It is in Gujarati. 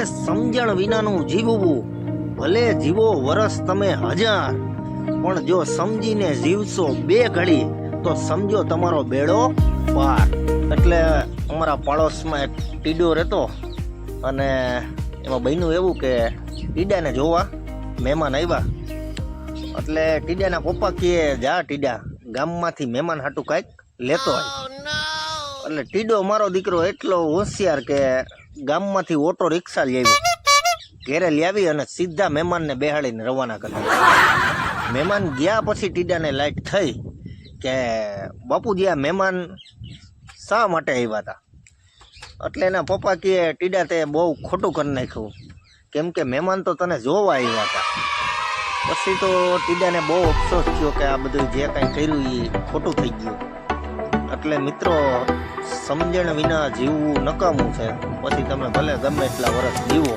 સમજણ વિનાનું જીવવું, ભલે જીવો વરસ તમે 1000, પણ જો સમજીને જીવશો 2 ઘડી તો સમજો તમારો બેડો પાર. એટલે અમારા પાડોશમાં એક ટીડો રહેતો, અને એમાં બન્યું એવું કે ટીડાને જોવા મહેમાન આવ્યા. એટલે ટીડાના પપ્પા કહે, જા ટીડા, ગામમાંથી મહેમાન હાટું કાંઈક લેતો હોય. એટલે ટીડો મારો દીકરો એટલો હોશિયાર કે ગામમાંથી ઓટો રિક્ષા લઈ આવ્યો, ઘેરે લાવી અને સીધા મહેમાનને બેહાડીને રવાના કરી. મહેમાન ગયા પછી ટીડાને લાઈટ થઈ કે બાપુજી આ મહેમાન શા માટે આવ્યા હતા. એટલે એના પપ્પા કહે, ટીડા તે બહુ ખોટું કરી નાખ્યું, કેમ કે મહેમાન તો તને જોવા આવ્યા હતા. પછી તો ટીડાને બહુ અફસોસ થયો કે આ બધું જે કાંઈ કર્યું એ ખોટું થઈ ગયું. એટલે મિત્રો, સમજણ વિના જીવવું નકામું છે. પછી તમે ભલે ગમે એટલા વર્ષ જીવો,